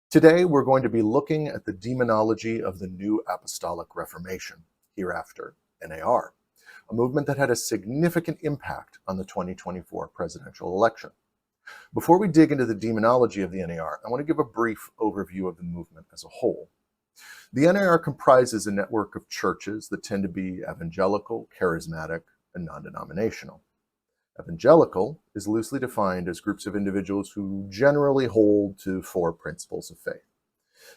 Today, we're going to be looking at the Demonology of the New Apostolic Reformation, hereafter NAR, a movement that had a significant impact on the 2024 presidential election. Before we dig into the demonology of the NAR, I want to give a brief overview of the movement as a whole. The NAR comprises a network of churches that tend to be evangelical, charismatic, and non-denominational. Evangelical is loosely defined as groups of individuals who generally hold to four principles of faith.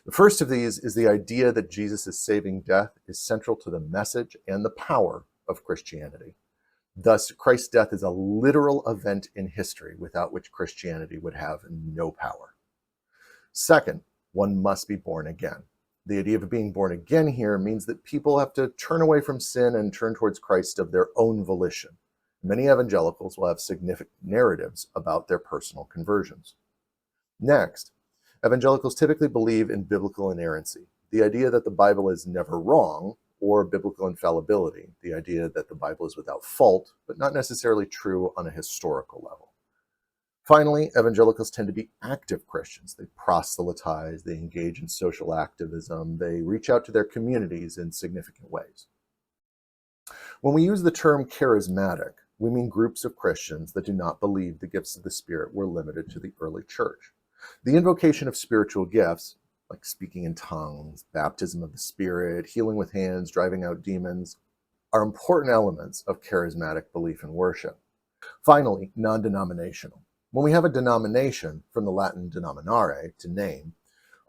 The first of these is the idea that Jesus' saving death is central to the message and the power of Christianity. Thus, Christ's death is a literal event in history without which Christianity would have no power. Second, one must be born again. The idea of being born again here means that people have to turn away from sin and turn towards Christ of their own volition. Many evangelicals will have significant narratives about their personal conversions. Next, evangelicals typically believe in biblical inerrancy, the idea that the Bible is never wrong, or biblical infallibility, the idea that the Bible is without fault, but not necessarily true on a historical level. Finally, evangelicals tend to be active Christians. They proselytize, they engage in social activism, they reach out to their communities in significant ways. When we use the term charismatic, we mean groups of Christians that do not believe the gifts of the Spirit were limited to the early church. The invocation of spiritual gifts, like speaking in tongues, baptism of the Spirit, healing with hands, driving out demons, are important elements of charismatic belief and worship. Finally, non-denominational. When we have a denomination, from the Latin denominare, to name,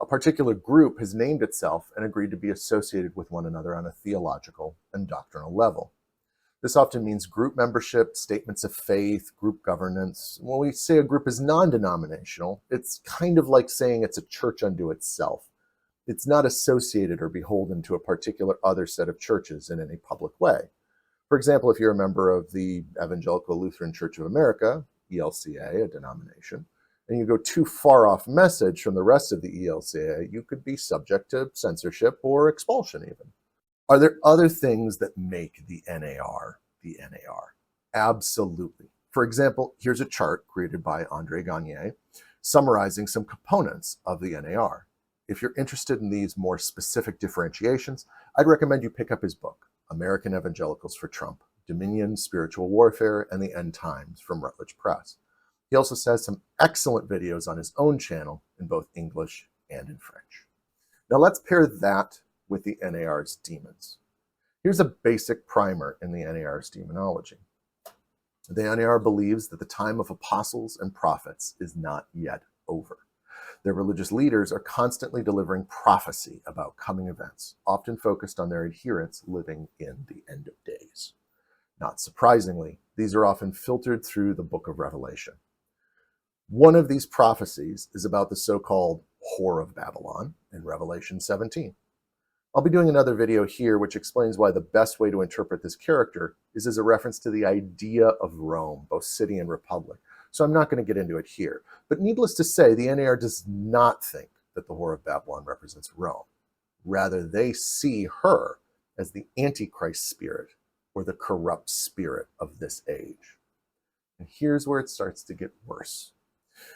a particular group has named itself and agreed to be associated with one another on a theological and doctrinal level. This often means group membership, statements of faith, group governance. When we say a group is non-denominational, it's kind of like saying it's a church unto itself. It's not associated or beholden to a particular other set of churches in any public way. For example, if you're a member of the Evangelical Lutheran Church of America, ELCA, a denomination, and you go too far off message from the rest of the ELCA, you could be subject to censorship or expulsion even. Are there other things that make the NAR the NAR? Absolutely. For example, here's a chart created by André Gagné summarizing some components of the NAR. If you're interested in these more specific differentiations, I'd recommend you pick up his book, American Evangelicals for Trump, Dominion, Spiritual Warfare, and the End Times from Routledge Press. He also says some excellent videos on his own channel in both English and in French. Now let's pair that with the NAR's demons. Here's a basic primer in the NAR's demonology. The NAR believes that the time of apostles and prophets is not yet over. Their religious leaders are constantly delivering prophecy about coming events, often focused on their adherents living in the end of days. Not surprisingly, these are often filtered through the book of Revelation. One of these prophecies is about the so-called Whore of Babylon in Revelation 17. I'll be doing another video here which explains why the best way to interpret this character is as a reference to the idea of Rome, both city and republic. So I'm not going to get into it here. But needless to say, the NAR does not think that the Whore of Babylon represents Rome. Rather, they see her as the Antichrist spirit or the corrupt spirit of this age. And here's where it starts to get worse.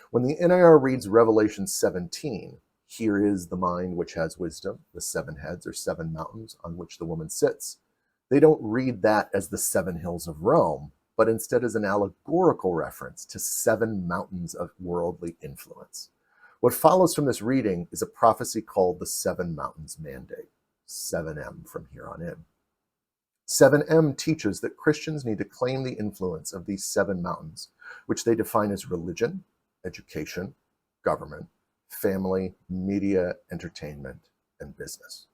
When the NAR reads Revelation 17, here is the mind which has wisdom, the 7 heads or 7 mountains on which the woman sits. They don't read that as the 7 hills of Rome, but instead as an allegorical reference to 7 mountains of worldly influence. What follows from this reading is a prophecy called the 7 Mountains Mandate, 7M from here on in. 7M teaches that Christians need to claim the influence of these 7 mountains, which they define as religion, education, government, family, media, entertainment, and business.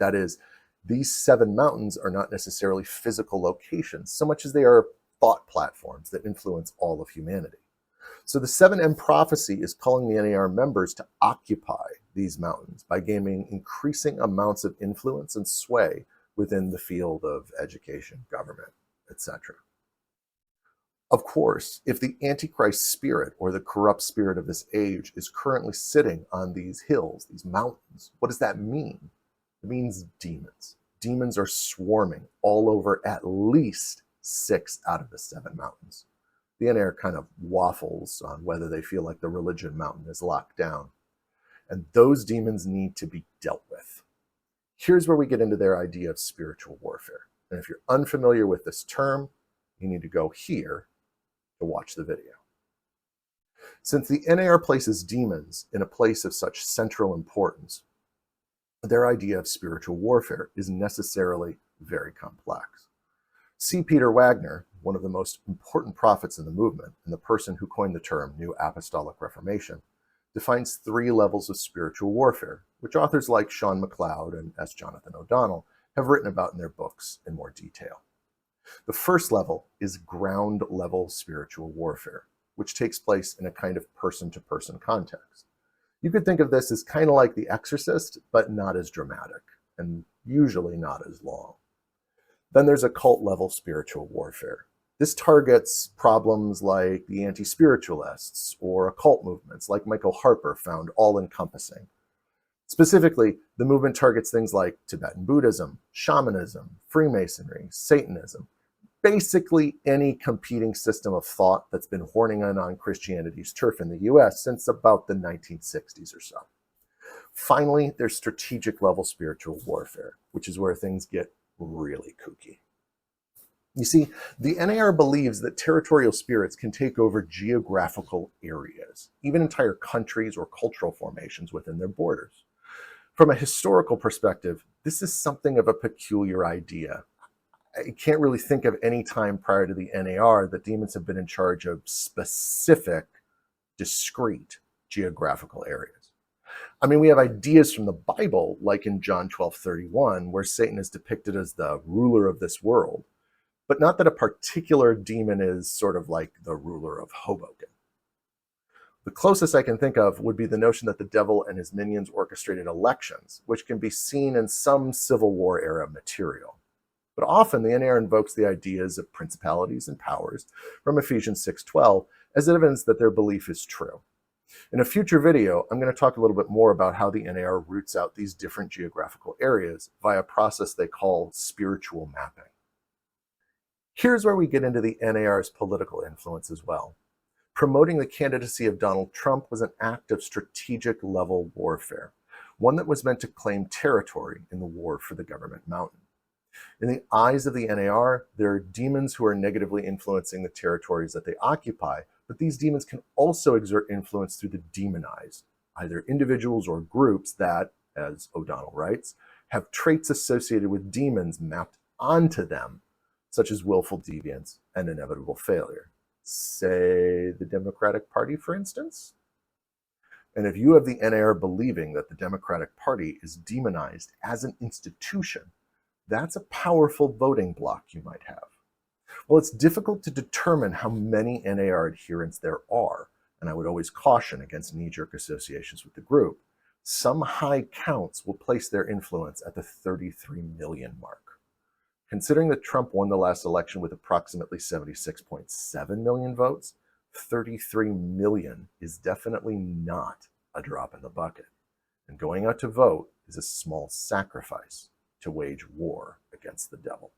That is, these 7 mountains are not necessarily physical locations, so much as they are thought platforms that influence all of humanity. So the 7M prophecy is calling the NAR members to occupy these mountains by gaining increasing amounts of influence and sway within the field of education, government, etc. Of course, if the Antichrist spirit or the corrupt spirit of this age is currently sitting on these hills, these mountains, what does that mean? It means demons. Demons are swarming all over at least 6 out of the 7 mountains. The NAR kind of waffles on whether they feel like the religion mountain is locked down. and those demons need to be dealt with. Here's where we get into their idea of spiritual warfare. And if you're unfamiliar with this term, you need to go here to watch the video. Since the NAR places demons in a place of such central importance, their idea of spiritual warfare is necessarily very complex. C. Peter Wagner, one of the most important prophets in the movement and the person who coined the term New Apostolic Reformation, defines 3 levels of spiritual warfare, which authors like Sean McCloud and S. Jonathon O'Donnell have written about in their books in more detail. The first level is ground level spiritual warfare, which takes place in a kind of person-to-person context. You could think of this as kind of like The Exorcist, but not as dramatic, and usually not as long. Then there's occult level spiritual warfare. This targets problems like the anti-spiritualists or occult movements like Michael Harper found all-encompassing. Specifically, the movement targets things like Tibetan Buddhism, shamanism, Freemasonry, Satanism, basically any competing system of thought that's been horning in on Christianity's turf in the US since about the 1960s or so. Finally, there's strategic level spiritual warfare, which is where things get really kooky. You see, the NAR believes that territorial spirits can take over geographical areas, even entire countries or cultural formations within their borders. From a historical perspective, this is something of a peculiar idea. I can't really think of any time prior to the NAR that demons have been in charge of specific, discrete geographical areas. I mean, we have ideas from the Bible, like in John 12:31, where Satan is depicted as the ruler of this world, but not that a particular demon is sort of like the ruler of Hoboken. The closest I can think of would be the notion that the devil and his minions orchestrated elections, which can be seen in some Civil War era material. But often the NAR invokes the ideas of principalities and powers from Ephesians 6:12 as evidence that their belief is true. In a future video, I'm going to talk a little bit more about how the NAR roots out these different geographical areas via a process they call spiritual mapping. Here's where we get into the NAR's political influence as well. Promoting the candidacy of Donald Trump was an act of strategic level warfare, one that was meant to claim territory in the war for the government mountain. In the eyes of the NAR, there are demons who are negatively influencing the territories that they occupy, but these demons can also exert influence through the demonized, either individuals or groups that, as O'Donnell writes, have traits associated with demons mapped onto them, such as willful deviance and inevitable failure. Say the Democratic Party, for instance. And if you have the NAR believing that the Democratic Party is demonized as an institution, that's a powerful voting bloc you might have. Well, it's difficult to determine how many NAR adherents there are, and I would always caution against knee-jerk associations with the group. Some high counts will place their influence at the 33 million mark. Considering that Trump won the last election with approximately 76.7 million votes, 33 million is definitely not a drop in the bucket. And going out to vote is a small sacrifice to wage war against the devil.